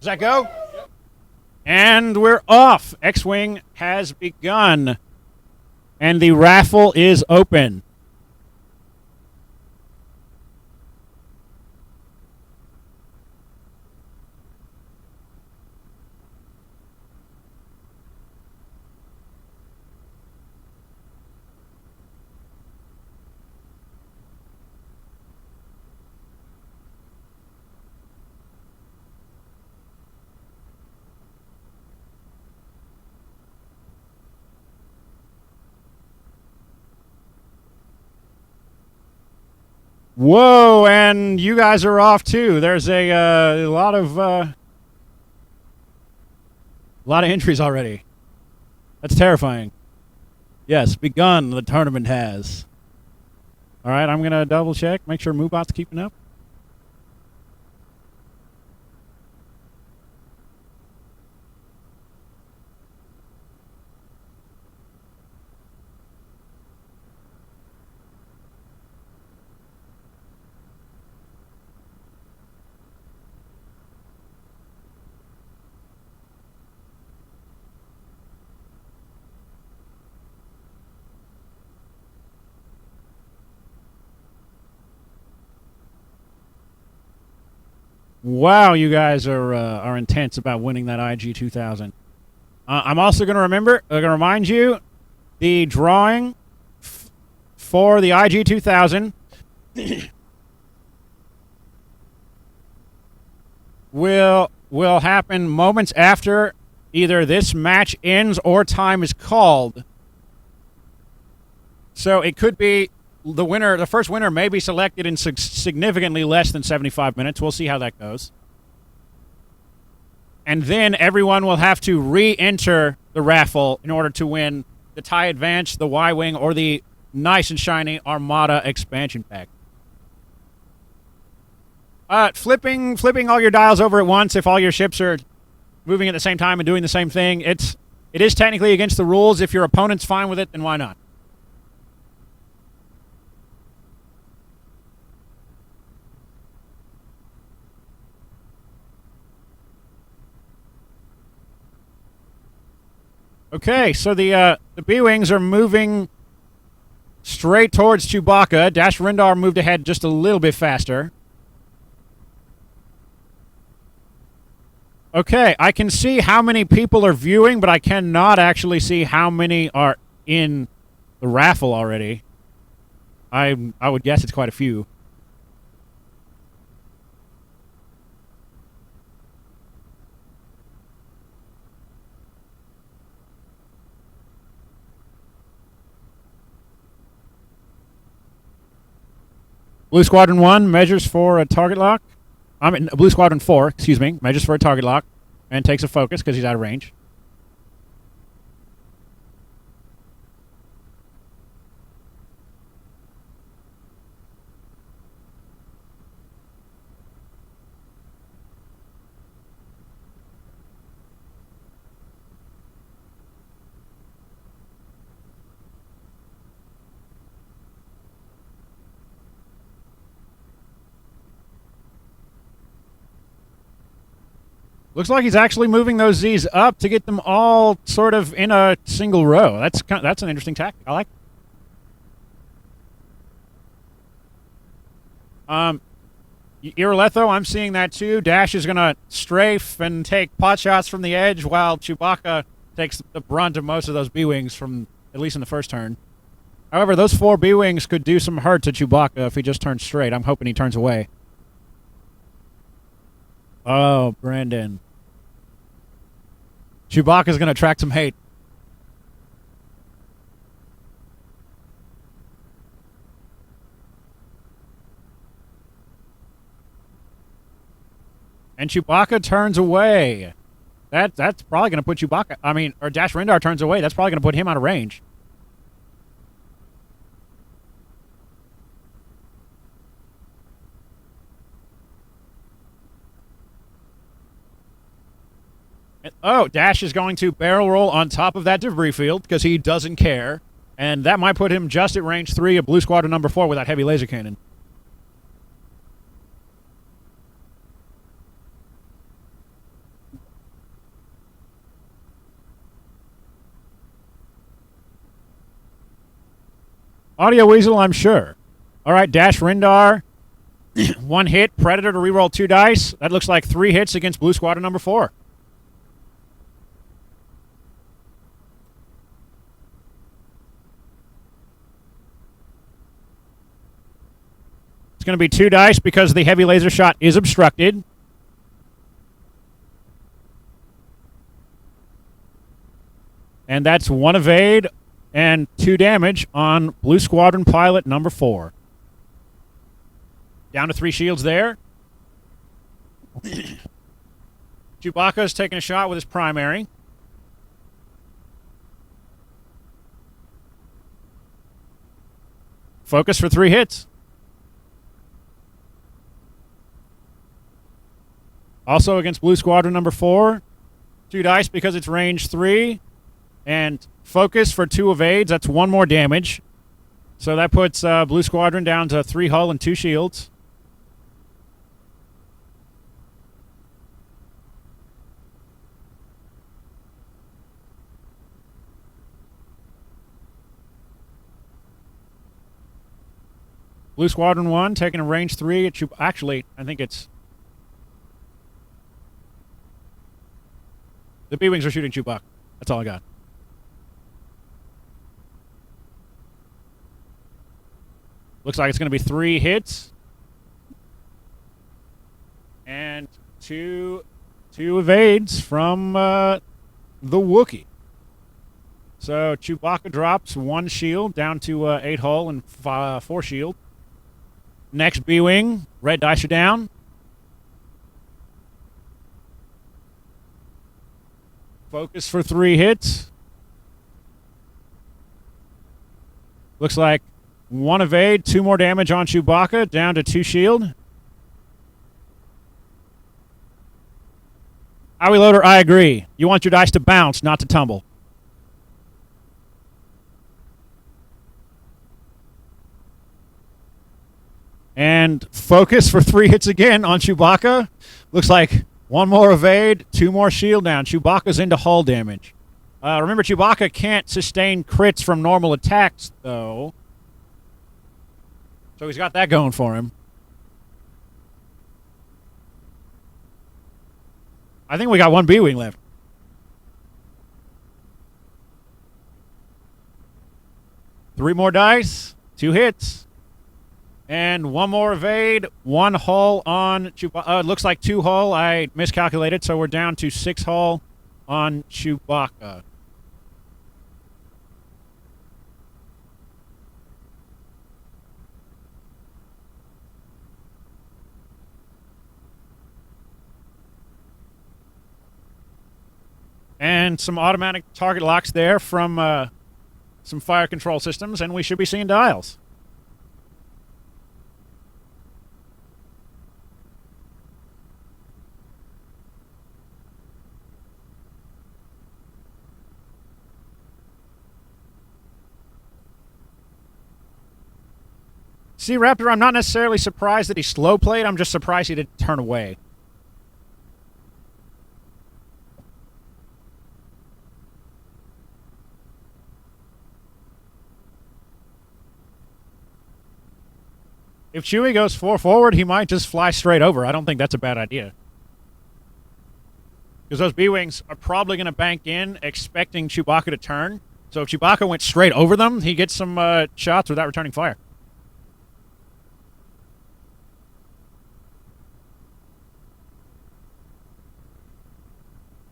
Does that go? Yep. And we're off. X-Wing has begun. And the raffle is open. Whoa, and you guys are off too. There's a lot of entries already. That's terrifying. Yes, begun. The tournament has. All right, I'm gonna double check, make sure MooBot's keeping up. Wow, you guys are intense about winning that IG 2000. I'm also going to remind you, the drawing for the IG 2000 will happen moments after either this match ends or time is called. So it could be the winner. The first winner may be selected in significantly less than 75 minutes. We'll see how that goes. And then everyone will have to re-enter the raffle in order to win the TIE Advance, the Y-Wing, or the nice and shiny Armada expansion pack. Flipping all your dials over at once if all your ships are moving at the same time and doing the same thing. It is technically against the rules. If your opponent's fine with it, then why not? Okay, so the B-Wings are moving straight towards Chewbacca. Dash Rendar moved ahead just a little bit faster. Okay, I can see how many people are viewing, but I cannot actually see how many are in the raffle already. I would guess it's quite a few. Blue Squadron 1 measures for a target lock. Blue Squadron 4, excuse me, measures for a target lock and takes a focus because he's out of range. Looks like he's actually moving those Z's up to get them all sort of in a single row. That's an interesting tactic. I like it. Iraletho, I'm seeing that too. Dash is going to strafe and take pot shots from the edge while Chewbacca takes the brunt of most of those B-Wings from, at least in the first turn. However, those 4 B-Wings could do some hurt to Chewbacca if he just turns straight. I'm hoping he turns away. Oh, Brandon. Chewbacca's going to attract some hate. And Chewbacca turns away. That's probably going to put Chewbacca... or Dash Rendar turns away. That's probably going to put him out of range. Oh, Dash is going to barrel roll on top of that debris field because he doesn't care. And that might put him just at range 3 of Blue Squadron number 4 with that heavy laser cannon. Audio Weasel, I'm sure. All right, Dash Rindar. 1 hit. Predator to reroll 2 dice. That looks like 3 hits against Blue Squadron number 4. It's going to be 2 dice because the heavy laser shot is obstructed. And that's 1 evade and 2 damage on Blue Squadron pilot number 4. Down to 3 shields there. Chewbacca's taking a shot with his primary. Focus for 3 hits. Also against Blue Squadron number 4. 2 dice because it's range 3. And focus for 2 evades. That's 1 more damage. So that puts Blue Squadron down to 3 hull and 2 shields. Blue Squadron 1 taking a range 3. Actually, I think it's... The B-Wings are shooting Chewbacca. That's all I got. Looks like it's going to be 3 hits. And two evades from the Wookiee. So Chewbacca drops 1 shield down to 8 hull and 4 shield. Next B-Wing, red dice are down. Focus for 3 hits. Looks like 1 evade, 2 more damage on Chewbacca, down to 2 shield. Howie Loader, I agree. You want your dice to bounce, not to tumble. And focus for 3 hits again on Chewbacca. Looks like 1 more evade, 2 more shield down. Chewbacca's into hull damage. Remember, Chewbacca can't sustain crits from normal attacks, though. So he's got that going for him. I think we got 1 B-Wing left. Three more dice, 2 hits. And 1 more evade, 1 hull on Chewbacca. It looks like 2 hull. I miscalculated, so we're down to 6 hull on Chewbacca. And some automatic target locks there from some fire control systems, and we should be seeing dials. See, Raptor, I'm not necessarily surprised that he slow played. I'm just surprised he didn't turn away. If Chewie goes 4 forward, he might just fly straight over. I don't think that's a bad idea. Because those B-Wings are probably going to bank in, expecting Chewbacca to turn. So if Chewbacca went straight over them, he gets some shots without returning fire.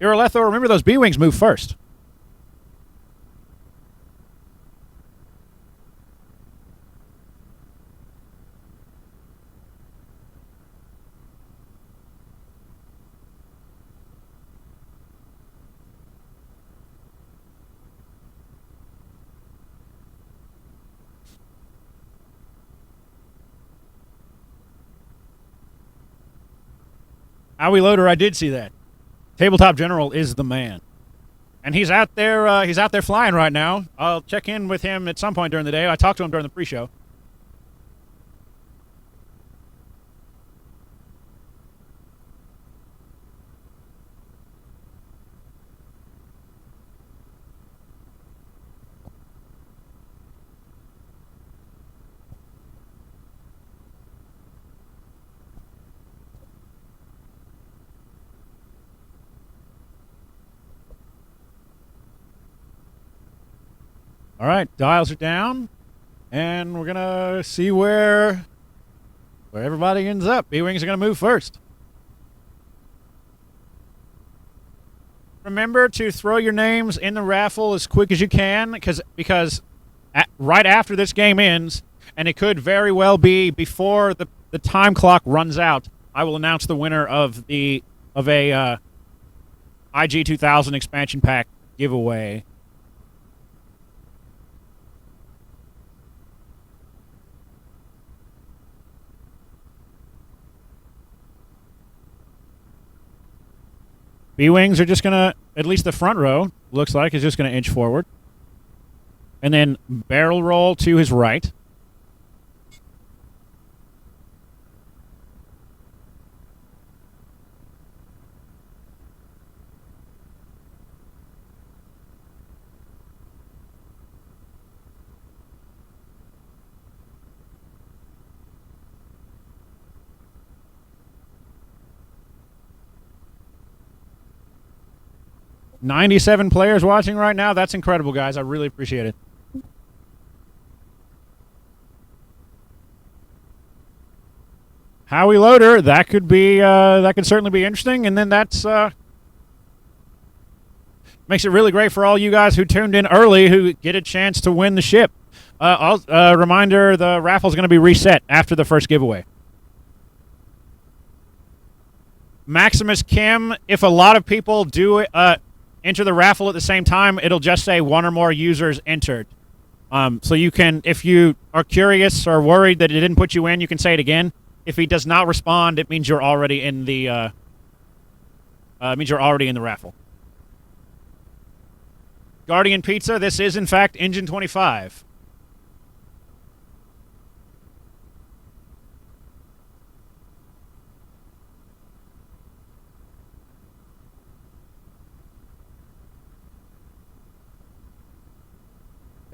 Iroletho, remember those B-Wings move first. Howie Loader, I did see that. Tabletop General is the man. And he's out there flying right now. I'll check in with him at some point during the day. I talked to him during the pre-show. All right, dials are down, and we're gonna see where everybody ends up. B-wings are gonna move first. Remember to throw your names in the raffle as quick as you can, because right after this game ends, and it could very well be before the time clock runs out, I will announce the winner of a IG 2000 expansion pack giveaway. B-wings are just going to, at least the front row, looks like, is just going to inch forward. And then barrel roll to his right. "97 players watching right now. That's incredible, guys. I really appreciate it. Howie Loader, that could certainly be interesting. And then that's makes it really great for all you guys who tuned in early, who get a chance to win the ship. Reminder: the raffle's going to be reset after the first giveaway. Maximus Kim, if a lot of people do enter the raffle at the same time, it'll just say one or more users entered. So you can, if you are curious or worried that it didn't put you in, you can say it again. If he does not respond, it means you're already in the raffle. Guardian Pizza, this is in fact Engine 25.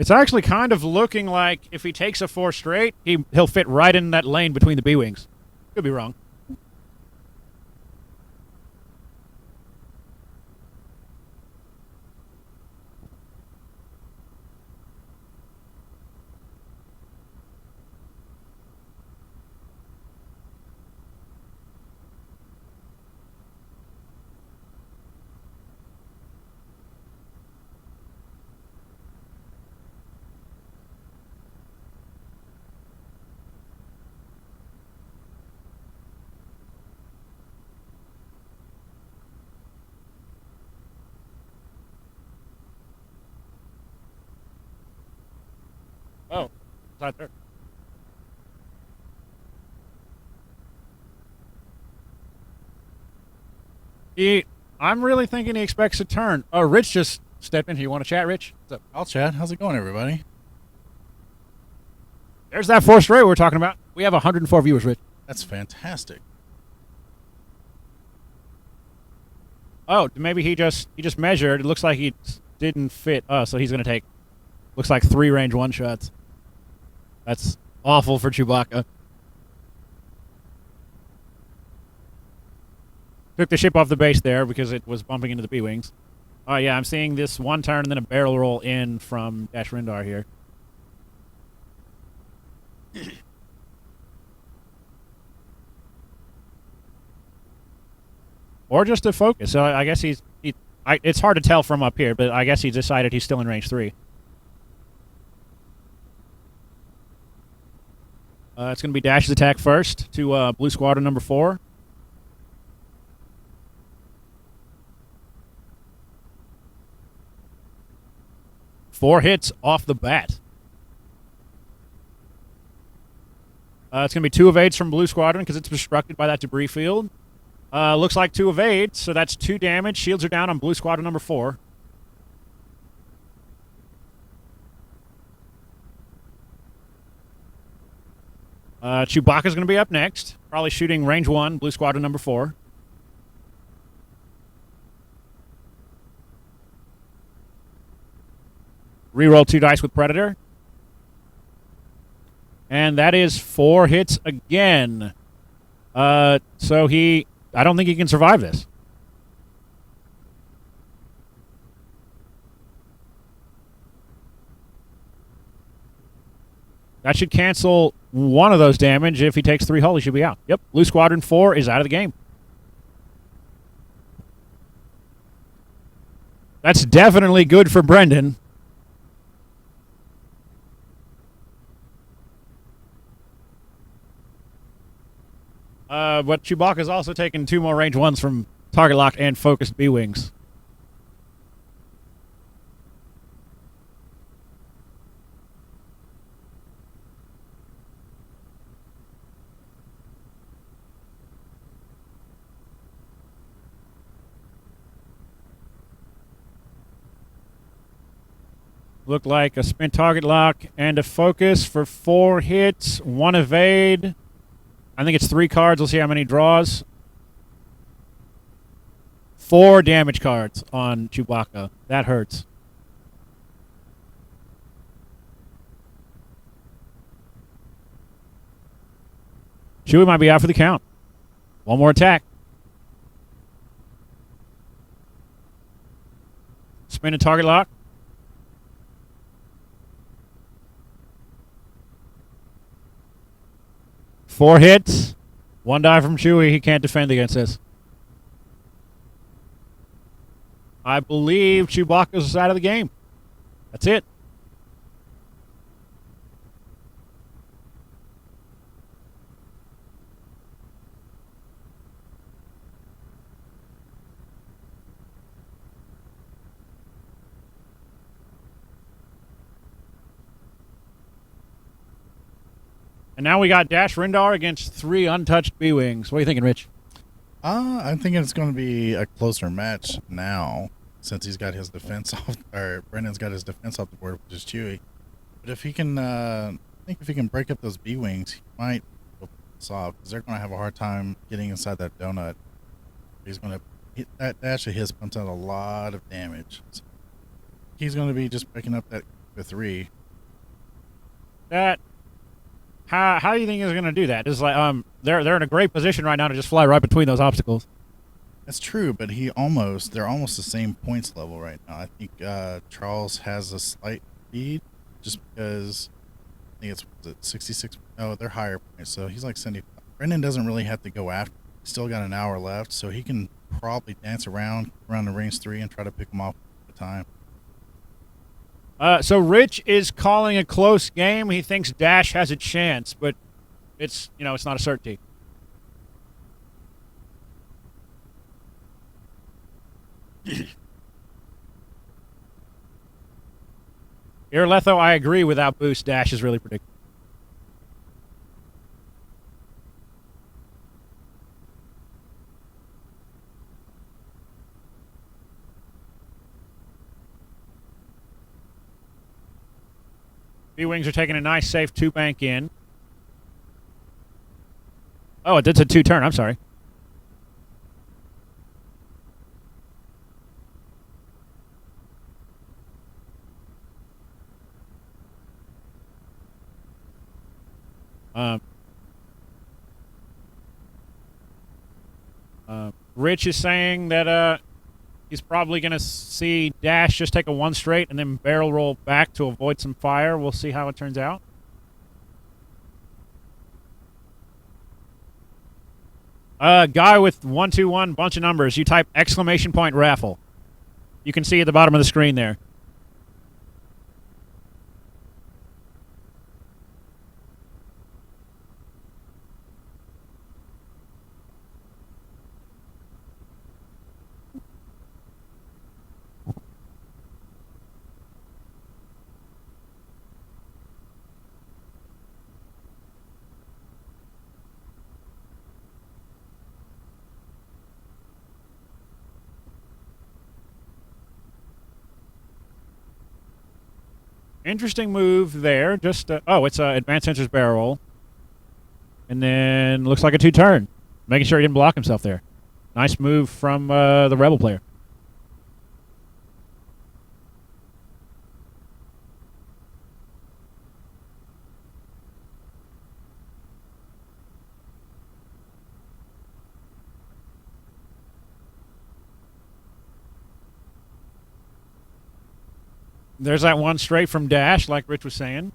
It's actually kind of looking like if he takes a 4 straight, he'll fit right in that lane between the B-wings. Could be wrong. Oh, it's not there. I'm really thinking he expects a turn. Oh, Rich just stepped in. You want to chat, Rich? What's up? I'll chat. How's it going, everybody? There's that 4 straight we're talking about. We have 104 viewers, Rich. That's fantastic. Oh, maybe he just measured. It looks like he didn't fit. Oh, so he's going to take, looks like 3 range 1 shots. That's awful for Chewbacca. Took the ship off the base there because it was bumping into the B-wings. Oh, yeah, I'm seeing this 1 turn and then a barrel roll in from Dash Rindar here. Or just to focus. So I guess it's hard to tell from up here, but I guess he decided he's still in range 3. It's going to be Dash's attack first to Blue Squadron number 4. Four hits off the bat. It's going to be 2 evades from Blue Squadron because it's obstructed by that debris field. Looks like 2 evades, so that's 2 damage. Shields are down on Blue Squadron number 4. Chewbacca's going to be up next. Probably shooting range 1, Blue Squadron number 4. Reroll 2 dice with Predator. And that is 4 hits again. So I don't think he can survive this. That should cancel one of those damage. If he takes 3 hull, he should be out. Yep, Blue Squadron 4 is out of the game. That's definitely good for Brendan. But Chewbacca's also taken 2 more range 1s from target lock and focused B-Wings. Look like a spin target lock and a focus for 4 hits, 1 evade. I think it's 3 cards. We'll see how many draws. 4 damage cards on Chewbacca. That hurts. Chewie might be out for the count. 1 more attack. Spin and target lock. 4 hits. 1 die from Chewie. He can't defend against this. I believe Chewbacca's out of the game. That's it. And now we got Dash Rendar against 3 untouched B-Wings. What are you thinking, Rich? I'm thinking it's going to be a closer match now, since he's got his defense off, or Brendan's got his defense off the board, which is Chewie. But if he can, I think if he can break up those B-Wings, he might go soft, because they're going to have a hard time getting inside that donut. He's going to hit that dash of his, pumps out a lot of damage. So he's going to be just picking up that 3. That how do you think he's going to do that? Just like they're in a great position right now to just fly right between those obstacles. That's true, but they're almost the same points level right now. I think Charles has a slight lead just because I think it's 66. No, they're higher points, so he's like 75. Brendan doesn't really have to go after. He's still got an hour left, so he can probably dance around the range 3 and try to pick them off at the time. So Rich is calling a close game. He thinks Dash has a chance, but it's not a certainty. Letho, I agree. Without boost, Dash is really predictable. B-Wings are taking a nice, safe 2-bank in. Oh, it's a 2-turn. I'm sorry. Rich is saying that he's probably going to see Dash just take a 1 straight and then barrel roll back to avoid some fire. We'll see how it turns out. Guy with 121, bunch of numbers. You type exclamation point raffle. You can see at the bottom of the screen there. Interesting move there. Just it's advanced sensors barrel roll, and then looks like a 2-turn, making sure he didn't block himself there. Nice move from the Rebel player. There's that 1 straight from Dash, like Rich was saying.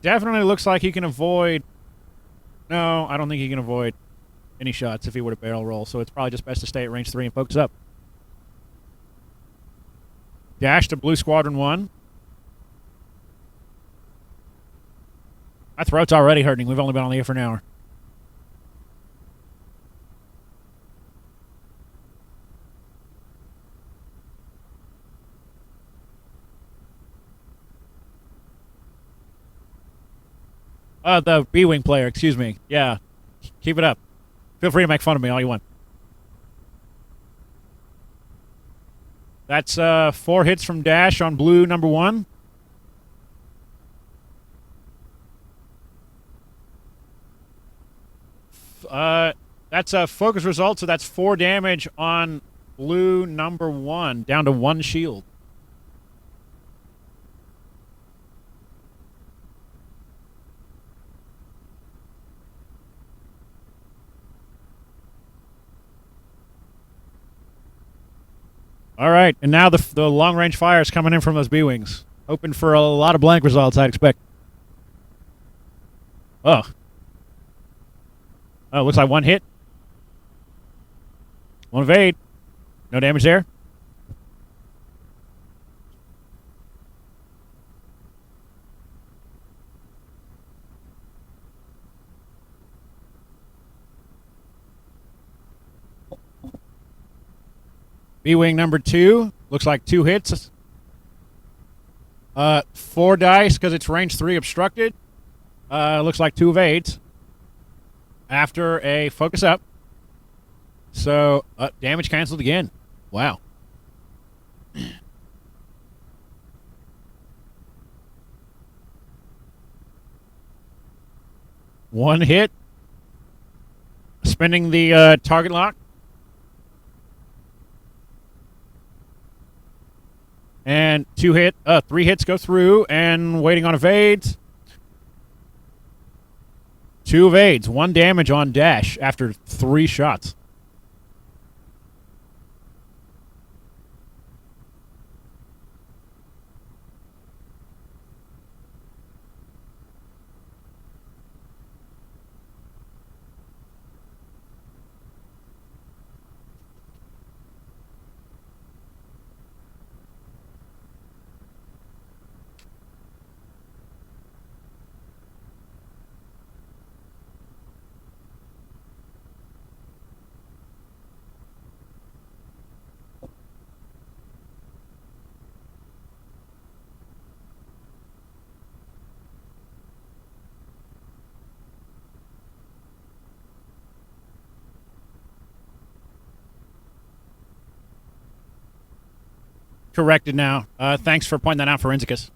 It definitely looks like he can avoid... No, I don't think he can avoid any shots if he were to barrel roll, so it's probably just best to stay at range 3 and focus up. Dash to Blue Squadron 1. My throat's already hurting. We've only been on the air for an hour. The B-Wing player, excuse me. Yeah. Keep it up. Feel free to make fun of me all you want. That's 4 hits from Dash on Blue number 1. That's a focus result, so that's 4 damage on Blue number 1, down to 1 shield. All right, and now the long-range fire is coming in from those B-Wings. Hoping for a lot of blank results, I'd expect. Oh. Oh, looks like 1 hit. 1 evade. No damage there. B-Wing number 2. Looks like 2 hits. 4 dice because it's range 3 obstructed. Looks like 2 evades. After a focus up. So, damage canceled again. Wow. One hit. Spending the target lock. And 3 hits go through and waiting on evades. 2 evades, 1 damage on Dash after 3 shots. Corrected now. Thanks for pointing that out, Forensicus.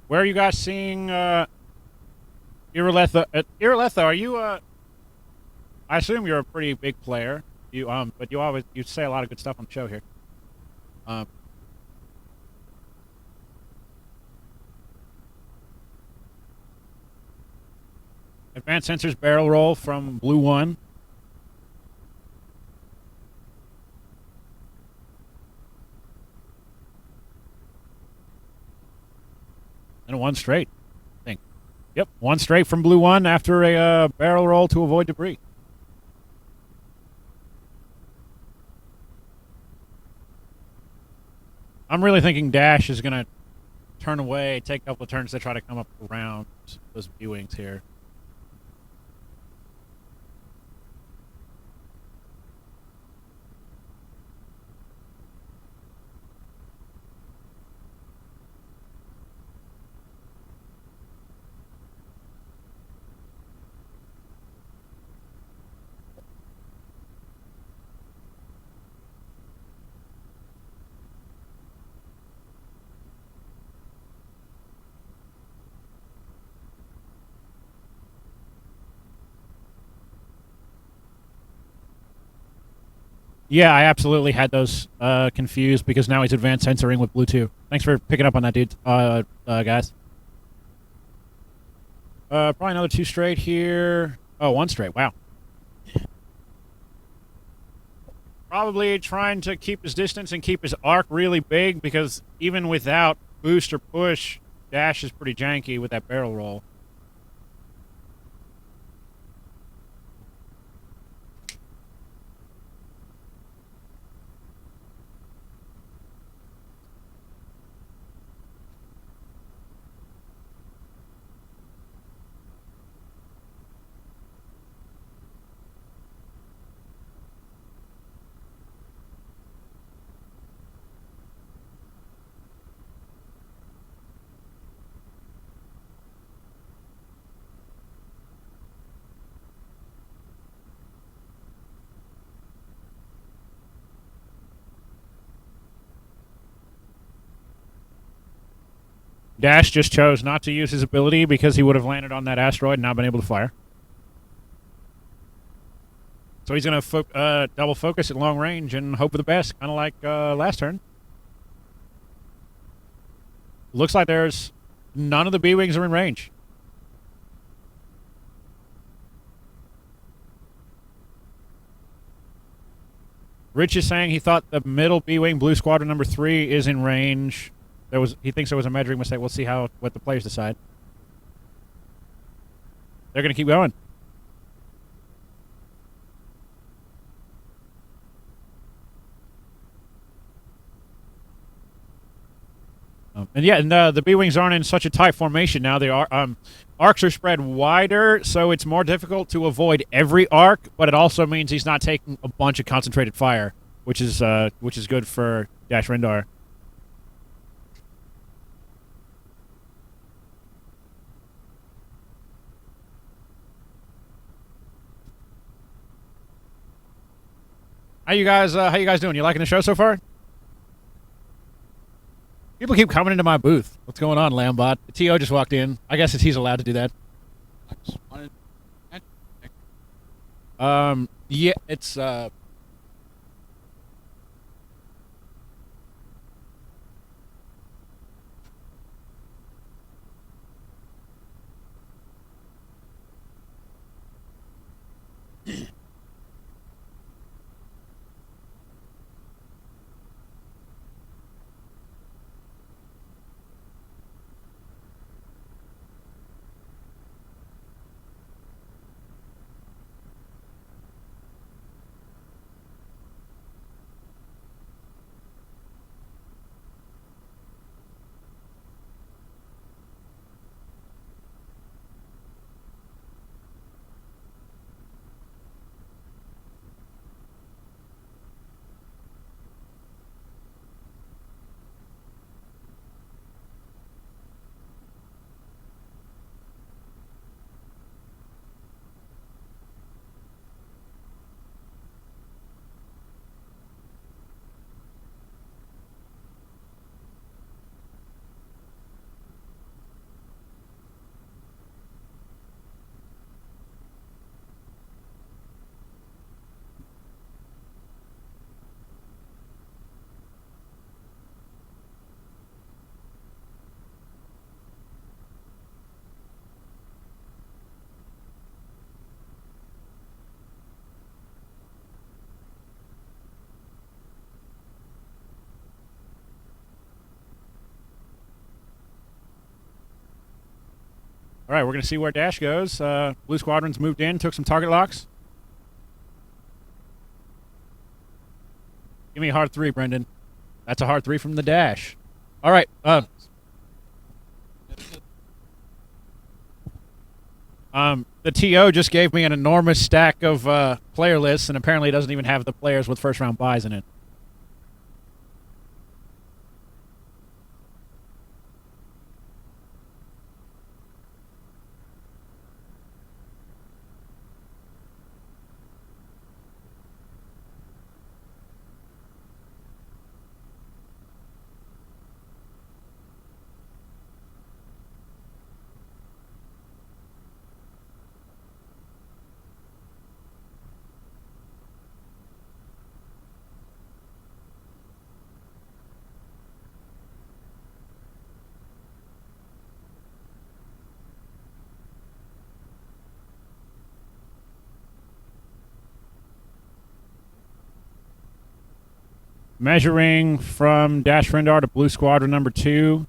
Where are you guys seeing Iraletha? Iraletha, are you I assume you're a pretty big player. But you say a lot of good stuff on the show here. Advanced sensors barrel roll from Blue 1. And a 1 straight, I think. Yep, 1 straight from Blue 1 after a barrel roll to avoid debris. I'm really thinking Dash is going to turn away, take a couple of turns to try to come up around those B-Wings here. Yeah, I absolutely had those confused because now he's advanced sensoring with Blue 2. Thanks for picking up on that, dude, guys. Probably another 2 straight here. Oh, 1 straight. Wow. probably trying to keep his distance and keep his arc really big because even without boost or push, Dash is pretty janky with that barrel roll. Dash just chose not to use his ability because he would have landed on that asteroid and not been able to fire. So he's going to double focus at long range and hope for the best, kind of like last turn. Looks like there's none of the B-Wings are in range. Rich is saying he thought the middle B-Wing, Blue Squadron number 3, is in range. He thinks there was a measuring mistake. We'll see what the players decide. They're going to keep going. And the B-Wings aren't in such a tight formation now. They are arcs are spread wider, so it's more difficult to avoid every arc. But it also means he's not taking a bunch of concentrated fire, which is good for Dash Rendar. How you guys doing? You liking the show so far? People keep coming into my booth. What's going on, Lambot? The TO just walked in. I guess he's allowed to do that. Yeah, it's all right. We're gonna see where Dash goes. Blue Squadron's moved in, took some target locks. Give me a hard 3, Brendan. That's a hard 3 from the Dash. All right. The TO just gave me an enormous stack of player lists, and apparently it doesn't even have the players with first round buys in it. Measuring from Dash Rendar to Blue Squadron number 2.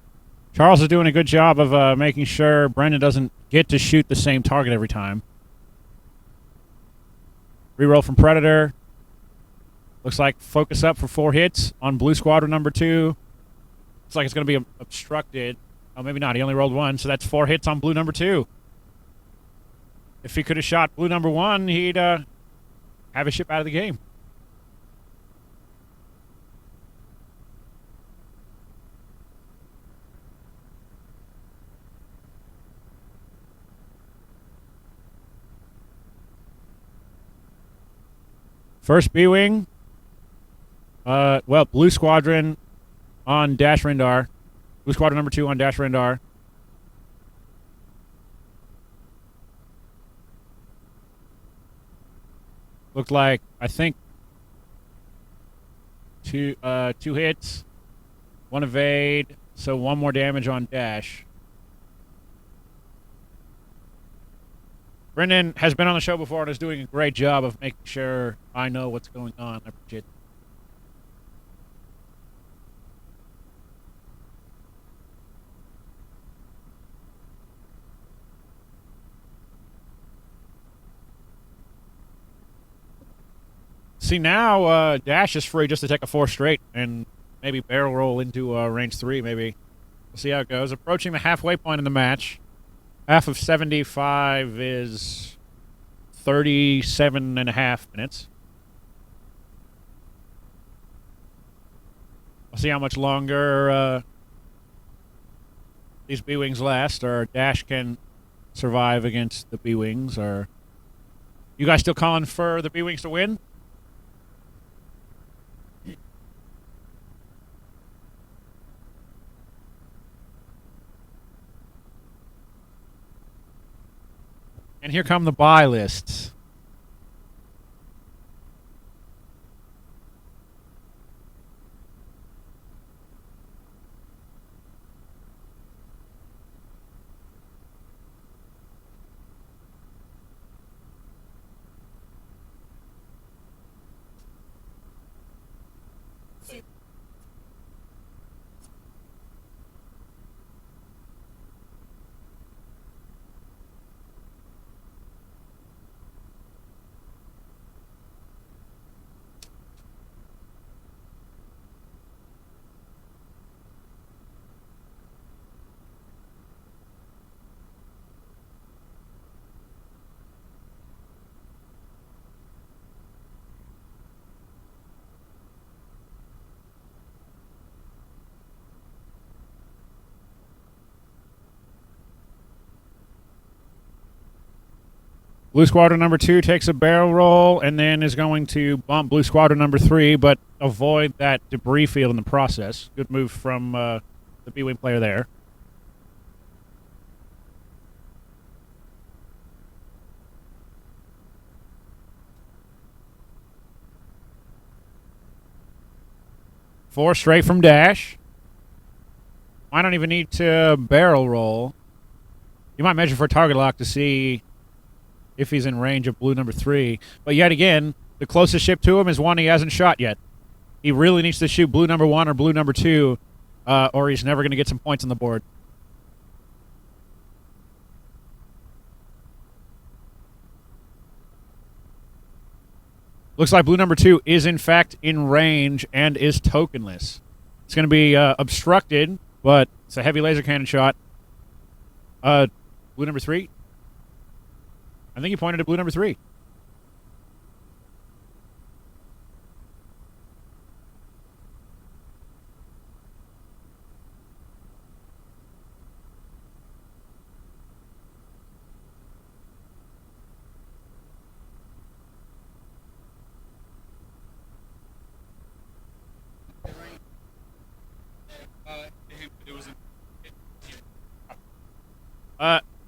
Charles is doing a good job of making sure Brendan doesn't get to shoot the same target every time. Reroll from Predator. Looks like focus up for 4 hits on Blue Squadron number 2. Looks like it's going to be obstructed. Oh, maybe not. He only rolled 1, so that's 4 hits on Blue number 2. If he could have shot Blue number 1, he'd have his ship out of the game. First B-Wing. Well, Blue Squadron on Dash Rendar. Blue Squadron number 2 on Dash Rendar. Looked like, I think, two hits, 1 evade, so 1 more damage on Dash. Brendan has been on the show before and is doing a great job of making sure I know what's going on. I appreciate it. See, now Dash is free just to take a 4 straight and maybe barrel roll into range 3, maybe. We'll see how it goes. Approaching the halfway point in the match. Half of 75 is 37.5 minutes. We'll see how much longer these B-Wings last, or Dash can survive against the B-Wings. Or you guys still calling for the B-Wings to win? And here come the buy lists. Blue Squadron number 2 takes a barrel roll and then is going to bump Blue Squadron number 3, but avoid that debris field in the process. Good move from the B-Wing player there. Four straight from Dash. I don't even need to barrel roll. You might measure for target lock to see if he's in range of Blue number 3. But yet again, the closest ship to him is one he hasn't shot yet. He really needs to shoot Blue number 1 or Blue number 2, or he's never going to get some points on the board. Looks like Blue number 2 is in fact in range and is tokenless. It's going to be obstructed, but it's a heavy laser cannon shot. Blue number 3. I think he pointed at Blue number 3.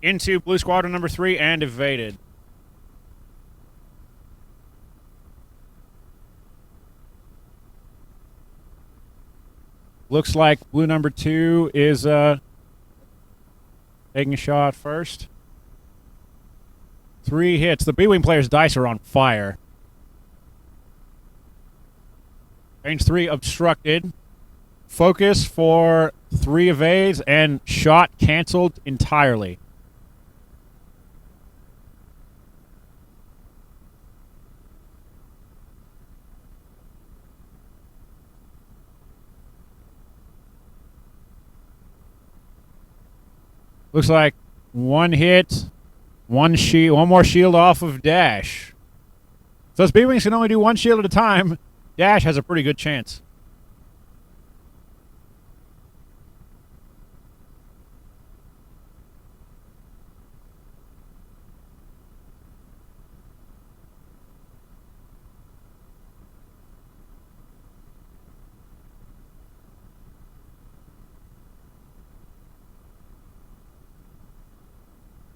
Into Blue Squadron number 3 and evaded. Looks like Blue number 2 is taking a shot first. 3 hits. The B-Wing player's dice are on fire. Range 3 obstructed. Focus for 3 evades and shot canceled entirely. Looks like 1 hit, 1 more shield off of Dash. So those B-Wings can only do 1 shield at a time. Dash has a pretty good chance.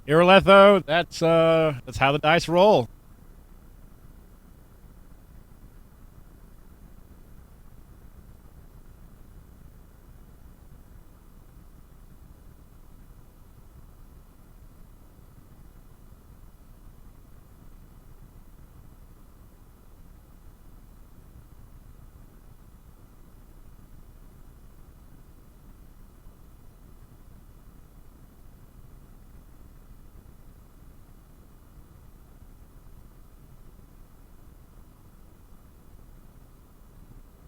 Iroletho, that's how the dice roll.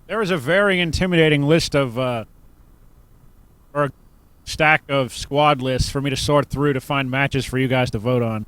There is a very intimidating list of, or a stack of squad lists for me to sort through to find matches for you guys to vote on.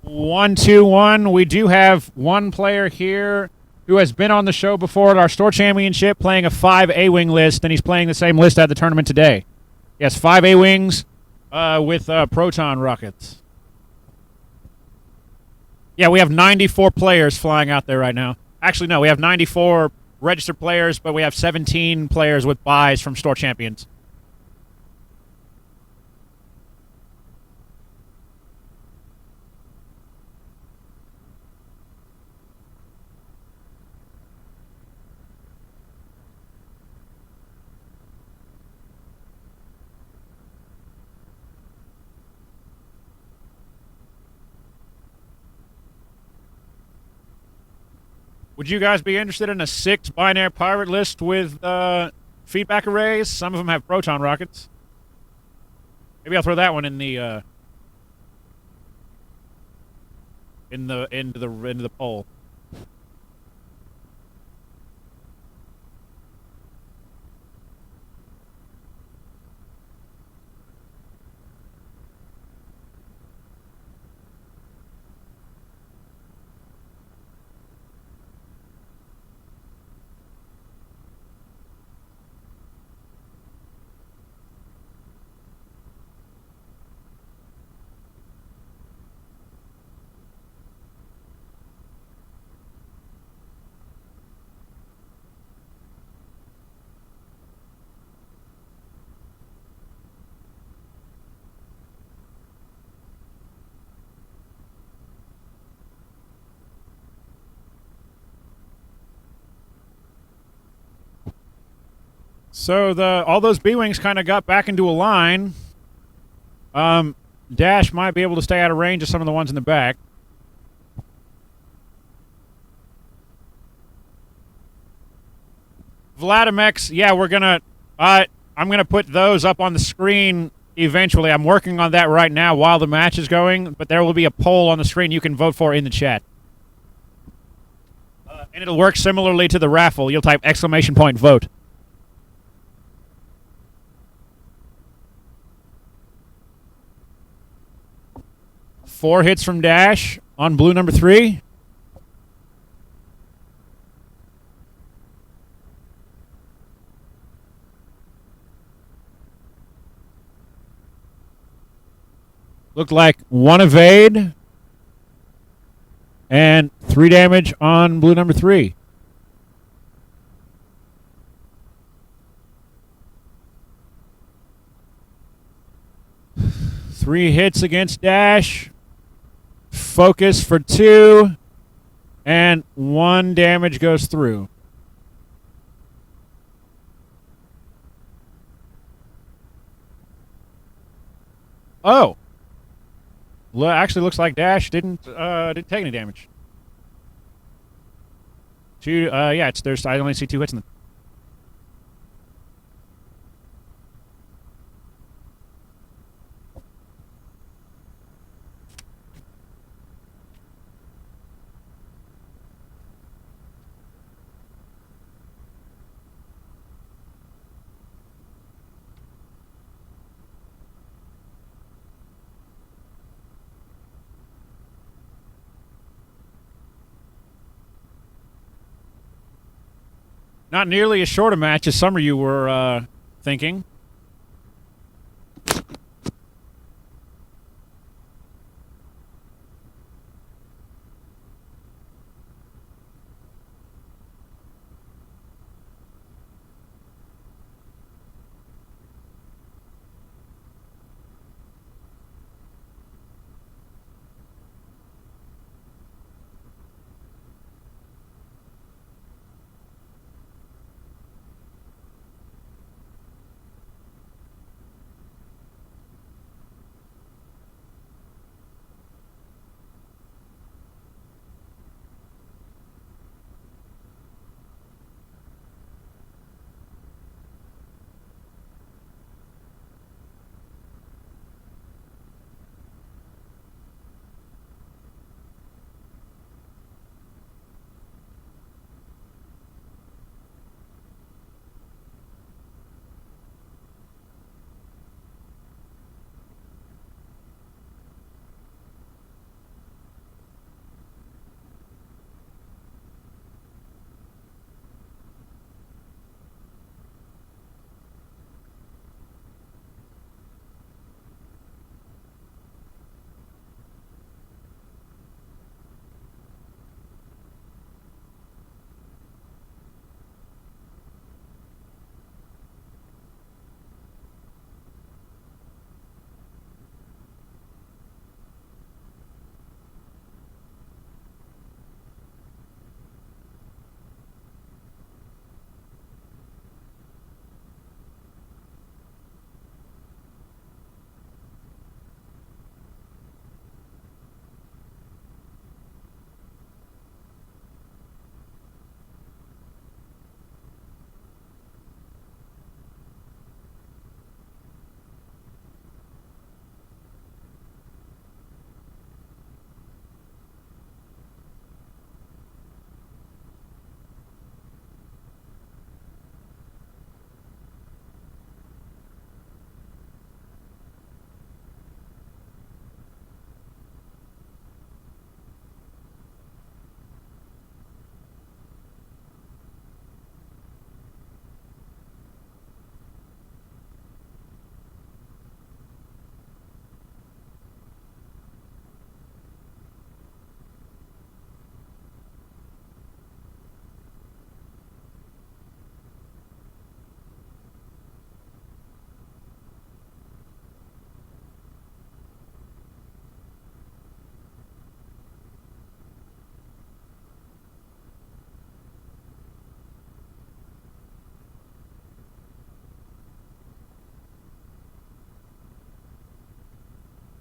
One, two, one. We do have one player here who has been on the show before at our store championship playing a 5 A-Wing list, and he's playing the same list at the tournament today. Yes, 5 A-Wings with proton rockets. Yeah, we have 94 players flying out there right now. Actually, no, we have 94 registered players, but we have 17 players with buys from store champions. Would you guys be interested in a 6 binary pirate list with feedback arrays? Some of them have proton rockets. Maybe I'll throw that one in the into the poll. So all those B-Wings kind of got back into a line. Dash might be able to stay out of range of some of the ones in the back. Vladimex, yeah, I'm gonna put those up on the screen eventually. I'm working on that right now while the match is going, but there will be a poll on the screen you can vote for in the chat. And it'll work similarly to the raffle. You'll type !vote. Four hits from Dash on blue number 3. Looked like 1 evade and 3 damage on blue number 3. 3 hits against Dash. Focus for 2. And 1 damage goes through. Oh. Actually looks like Dash didn't take any damage. 2, yeah, I only see 2 hits in the... Not nearly as short a match as some of you were thinking.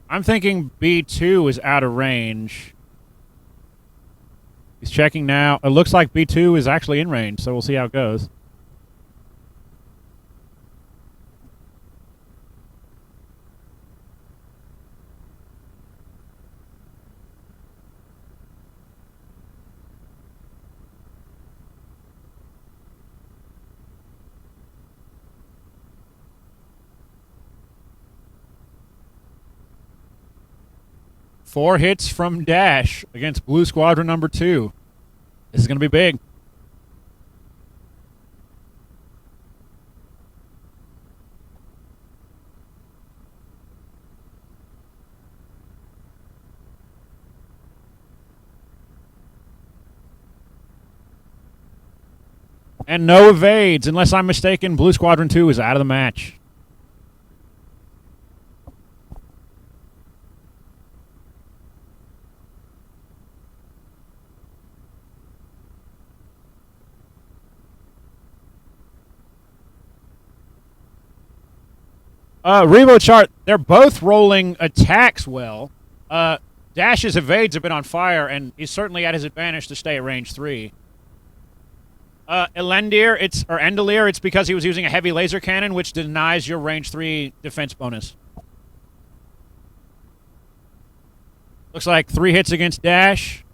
I'm thinking B2 is out of range. He's checking now. It looks like B2 is actually in range, so we'll see how it goes. Four hits from Dash against Blue Squadron number 2. This is going to be big. And no evades. Unless I'm mistaken, Blue Squadron 2 is out of the match. Revo chart, they're both rolling attacks well. Dash's evades have been on fire, and he's certainly at his advantage to stay at range 3. Elendil, Endelier, it's because he was using a heavy laser cannon, which denies your range 3 defense bonus. Looks like 3 hits against Dash.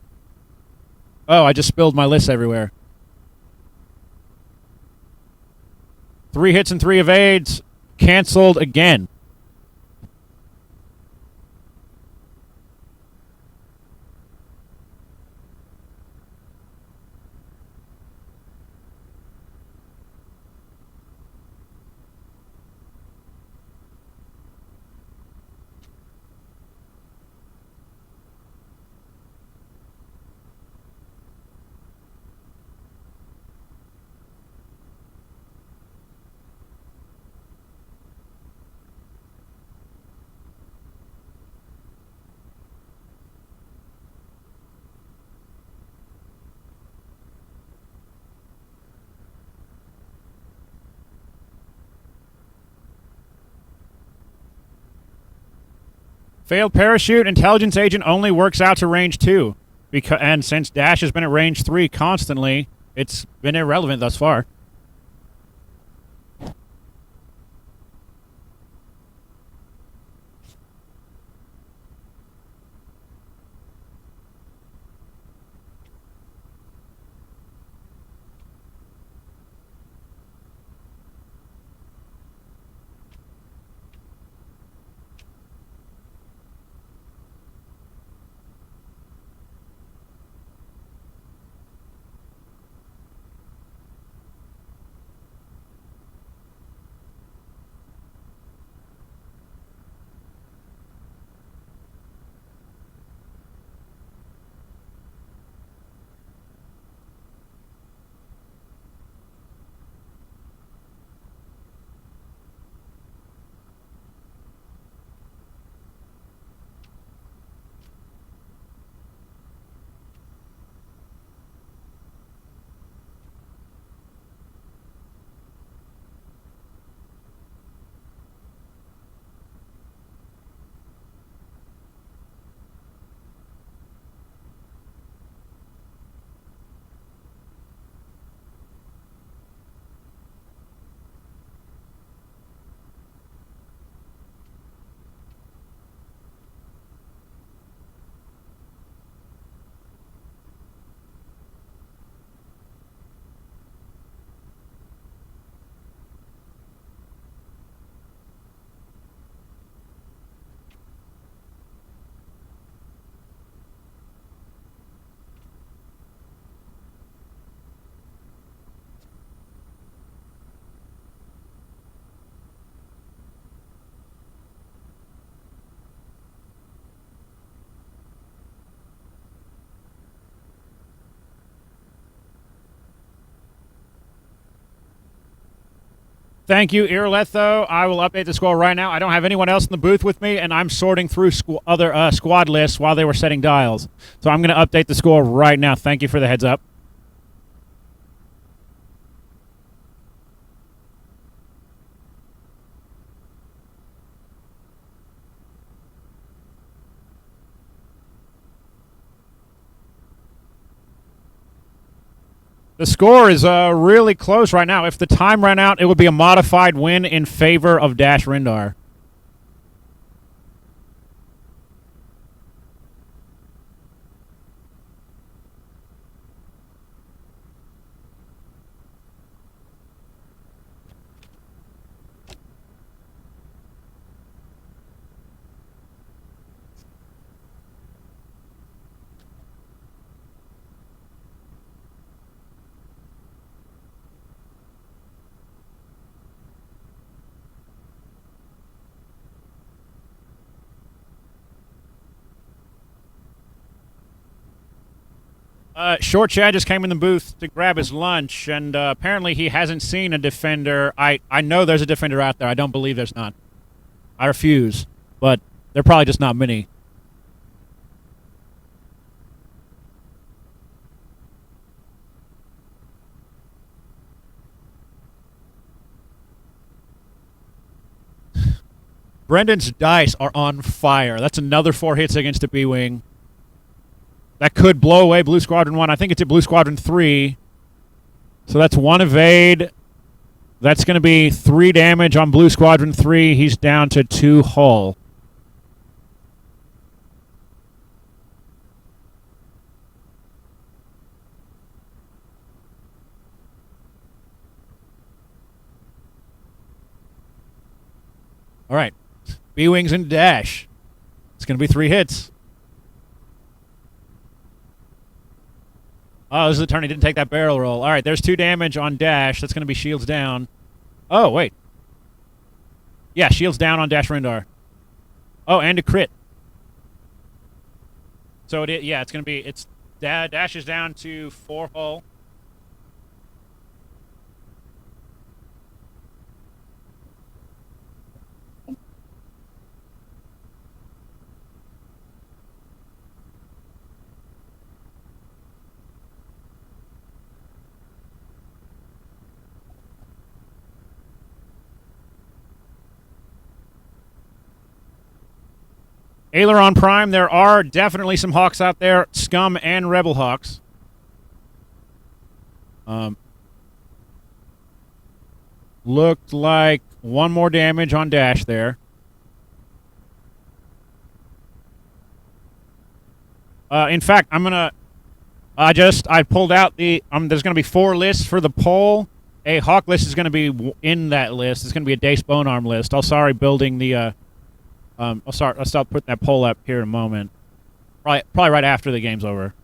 Oh, I just spilled my lists everywhere. 3 hits and 3 evades. Canceled again. Failed parachute. Intelligence agent only works out to range 2. And since Dash has been at range 3 constantly, it's been irrelevant thus far. Thank you, Irletho. I will update the score right now. I don't have anyone else in the booth with me, and I'm sorting through other squad lists while they were setting dials. So I'm going to update the score right now. Thank you for the heads up. The score is really close right now. If the time ran out, it would be a modified win in favor of Dash Rindar. Short Chad just came in the booth to grab his lunch, and apparently he hasn't seen a defender. I know there's a defender out there. I don't believe there's not. I refuse, but there are probably just not many. Brendan's dice are on fire. That's another 4 hits against a B-Wing. That could blow away Blue Squadron 1. I think it's at Blue Squadron 3. So that's 1 evade. That's going to be 3 damage on Blue Squadron 3. He's down to 2 hull. All right. B-Wings and Dash. It's going to be 3 hits. Oh, this is the turn he didn't take that barrel roll. All right, there's 2 damage on Dash. That's going to be shields down. Oh, wait. Yeah, shields down on Dash Rendar. Oh, and a crit. So, yeah, it's going to be... Dash is down to 4 hull. Aileron Prime, there are definitely some Hawks out there. Scum and Rebel Hawks. Looked like 1 more damage on Dash there. In fact, I'm going to... I pulled out the... there's going to be 4 lists for the poll. A Hawk list is going to be in that list. It's going to be a Dace Bone Arm list. I'll building the... I'll start putting that poll up here in a moment. Probably right after the game's over.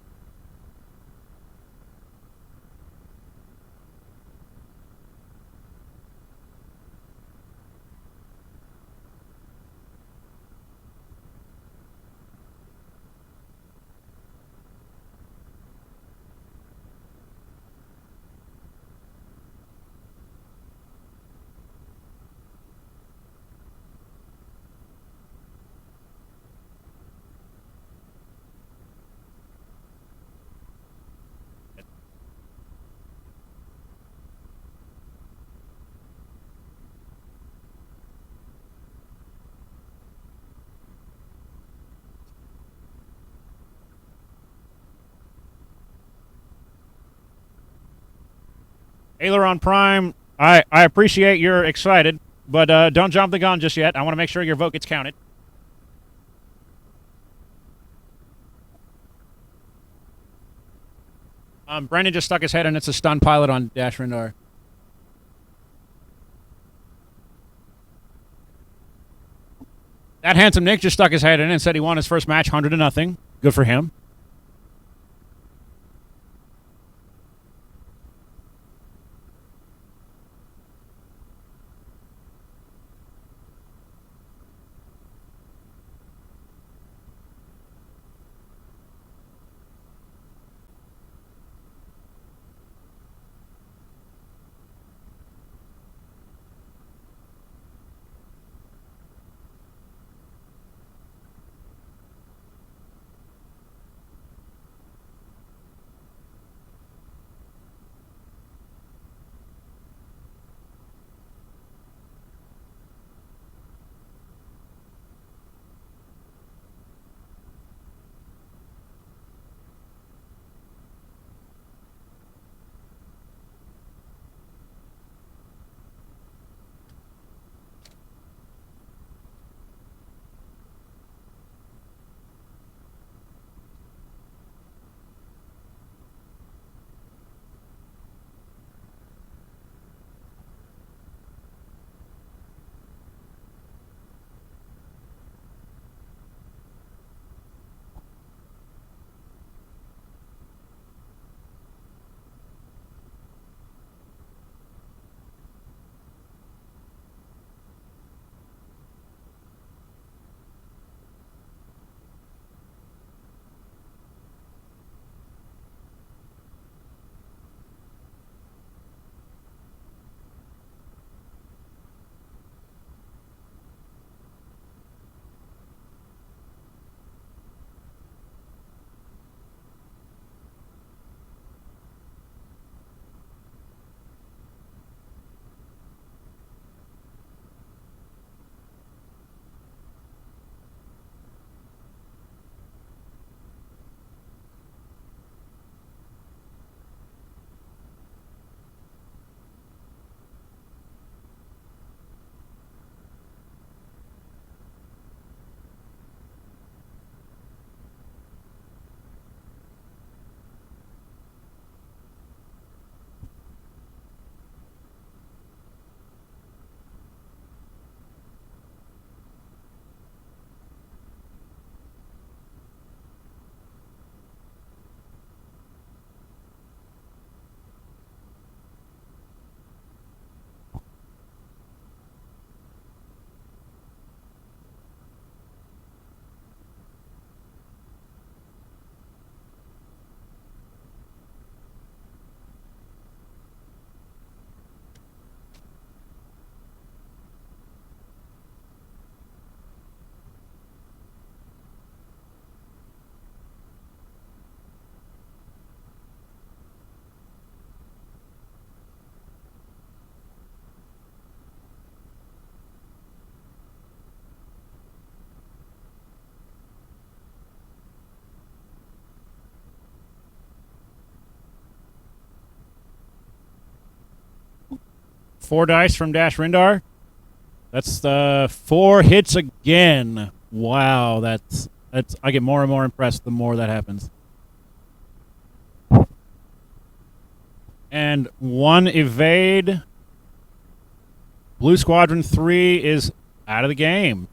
Aileron Prime, I appreciate you're excited, but don't jump the gun just yet. I want to make sure your vote gets counted. Brendan just stuck his head in. It's a stun pilot on Dash Rendar. That handsome Nick just stuck his head in and said he won his first match 100-0. Good for him. 4 dice from Dash Rindar. That's 4 hits again. Wow, that's I get more and more impressed the more that happens. And 1 evade. Blue Squadron 3 is out of the game.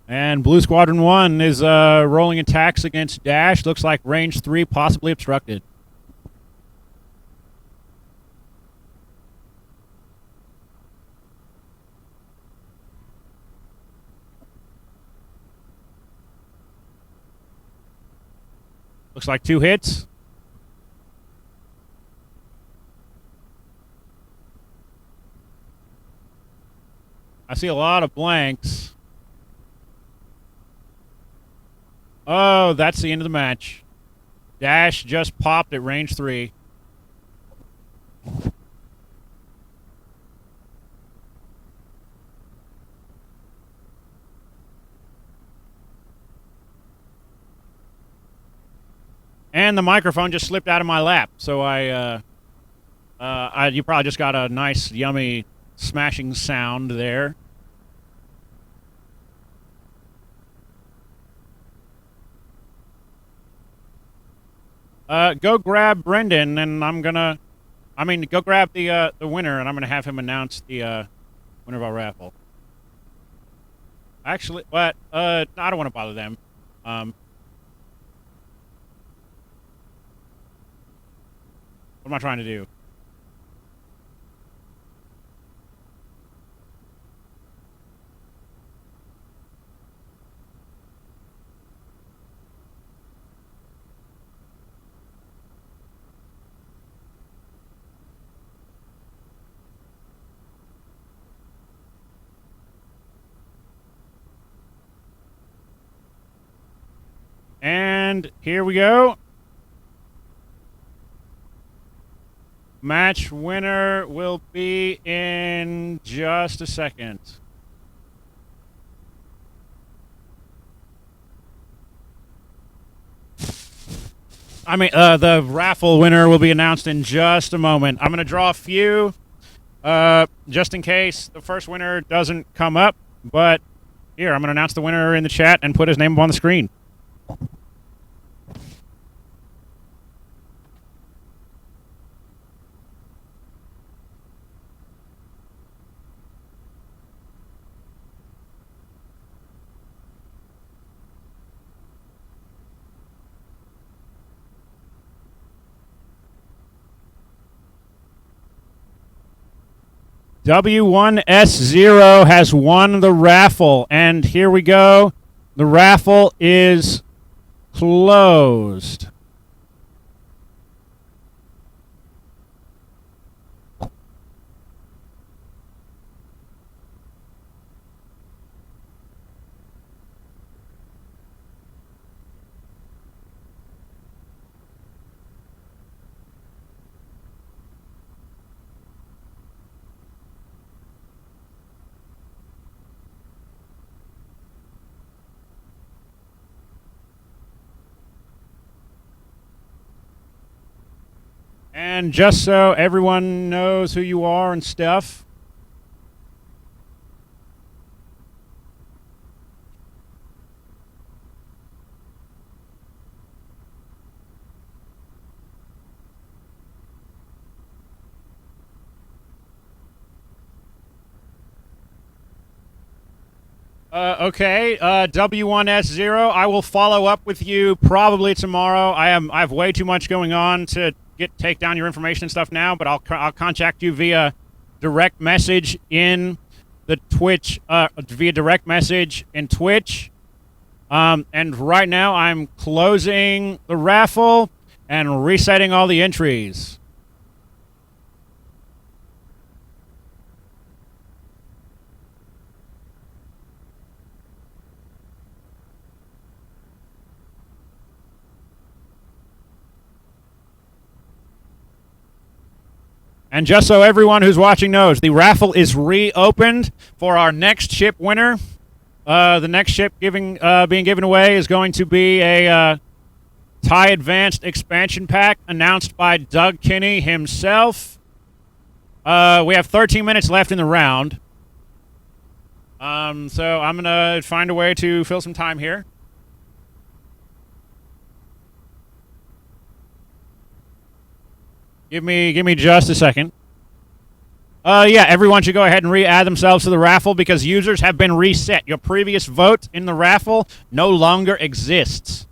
And Blue Squadron 1 is rolling attacks against Dash. Looks like range 3 possibly obstructed. Looks like 2 hits. I see a lot of blanks. Oh, that's the end of the match. Dash just popped at range 3. And the microphone just slipped out of my lap, so you probably just got a nice, yummy smashing sound there. Go grab Brendan, and go grab the winner, and I'm gonna have him announce the winner of our raffle. Actually, but I don't want to bother them. What am I trying to do? And here we go. Match winner will be in just a second. The raffle winner will be announced in just a moment. I'm going to draw a few, just in case the first winner doesn't come up. But here, I'm going to announce the winner in the chat and put his name up on the screen. W1S0 has won the raffle, and here we go. The raffle is closed. And just so everyone knows who you are and stuff, okay, W1S0, I will follow up with you probably tomorrow. I have way too much going on to take down your information and stuff now, but I'll contact you via direct message in the Twitch, via direct message in Twitch. And right now I'm closing the raffle and resetting all the entries. And just so everyone who's watching knows, the raffle is reopened for our next ship winner. The next ship being given away is going to be a TIE Advanced expansion pack announced by Doug Kinney himself. We have 13 minutes left in the round. So I'm going to find a way to fill some time here. Give me just a second. Yeah, everyone should go ahead and re-add themselves to the raffle because users have been reset. Your previous vote in the raffle no longer exists.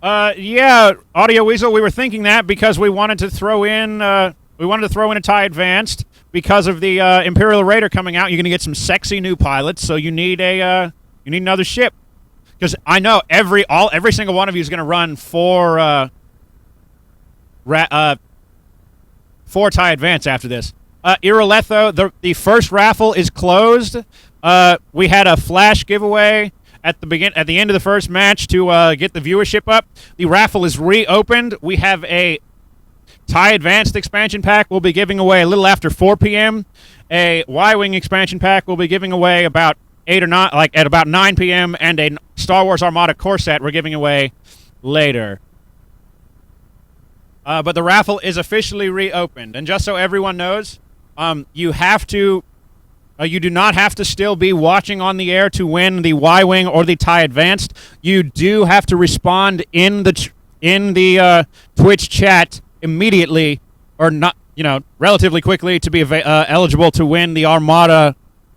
Yeah, Audio Weasel, we were thinking that because we wanted to throw in a TIE Advanced because of the Imperial Raider coming out. You're going to get some sexy new pilots, so you need another ship. Because I know every single one of you is going to run four TIE Advance after this. Iraletho, the first raffle is closed. We had a flash giveaway at the end of the first match to get the viewership up. The raffle is reopened. We have a TIE Advanced expansion pack we'll be giving away a little after 4 p.m. A Y-Wing expansion pack we'll be giving away about 8 or 9, like at about 9 p.m. and a Star Wars Armada core set we're giving away later. But the raffle is officially reopened, and just so everyone knows, you do not have to still be watching on the air to win the Y-Wing or the TIE Advanced. You do have to respond in the Twitch chat immediately, or not, relatively quickly to be eligible to win the Armada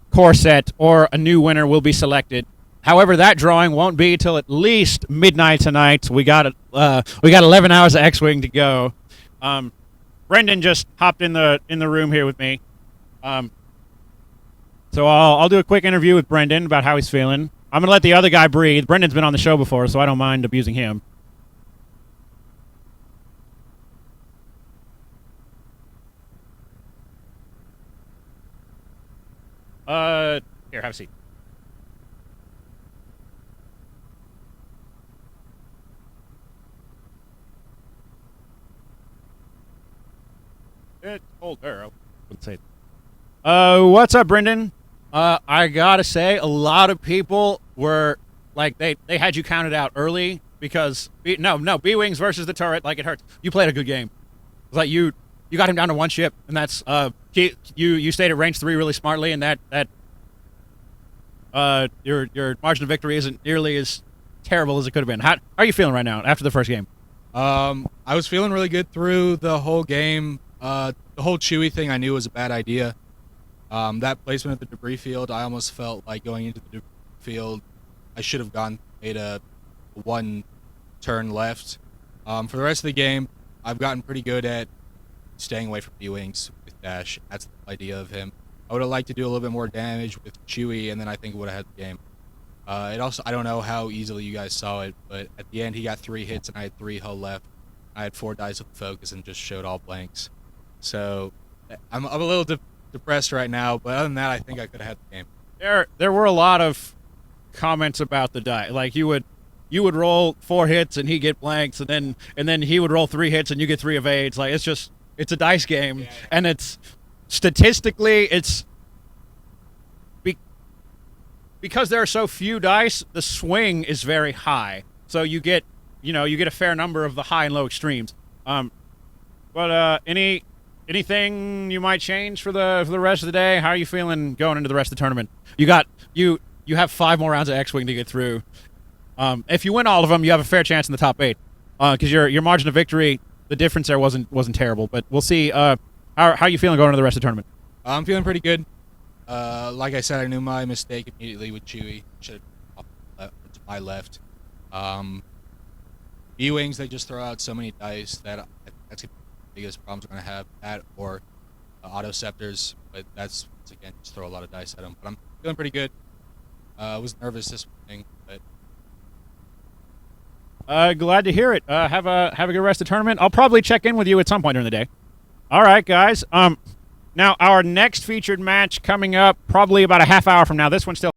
core set, or a new winner will be selected. However, that drawing won't be till at least midnight tonight. We got 11 hours of X-Wing to go. Brendan just hopped in the room here with me. So I'll do a quick interview with Brendan about how he's feeling. I'm going to let the other guy breathe. Brendan's been on the show before, so I don't mind abusing him. Here, have a seat. It's colder. I wouldn't say. What's up, Brendan? I gotta say, a lot of people were like, they had you counted out early because B-Wings versus the turret, like, it hurts. You played a good game. It's like you got him down to one ship, and that's you stayed at range 3 really smartly, and that your margin of victory isn't nearly as terrible as it could have been. How are you feeling right now after the first game? I was feeling really good through the whole game. The whole Chewie thing I knew was a bad idea. That placement at the debris field, I almost felt like going into the debris field, I should have made a one turn left. For the rest of the game, I've gotten pretty good at staying away from B-Wings with Dash. That's the idea of him. I would have liked to do a little bit more damage with Chewie, and then I think it would have had the game. It also, I don't know how easily you guys saw it, but at the end he got 3 hits and I had 3 hull left. I had 4 dice of focus and just showed all blanks. So I'm a little depressed right now, but other than that, I think I could have had the game. There were a lot of comments about the die. Like you would roll 4 hits and he get blanks, and then he would roll 3 hits and you get 3 evades. Like it's a dice game, yeah. And it's statistically because there are so few dice, the swing is very high. So you get a fair number of the high and low extremes. But anything you might change for the rest of the day? How are you feeling going into the rest of the tournament? You have 5 more rounds of X-Wing to get through. If you win all of them, you have a fair chance in the top 8. Because your margin of victory, the difference there wasn't terrible. But we'll see. How are you feeling going into the rest of the tournament? I'm feeling pretty good. Like I said, I knew my mistake immediately with Chewie. Should have to my left. B-Wings, they just throw out so many dice that that's the biggest problems we're going to have. That or auto scepters, but that's, again, just throw a lot of dice at them. But I'm feeling pretty good. I was nervous this morning, but glad to hear it. Have a good rest of the tournament. I'll probably check in with you at some point during the day. All right, guys. Now our next featured match coming up probably about a half hour from now. This one's still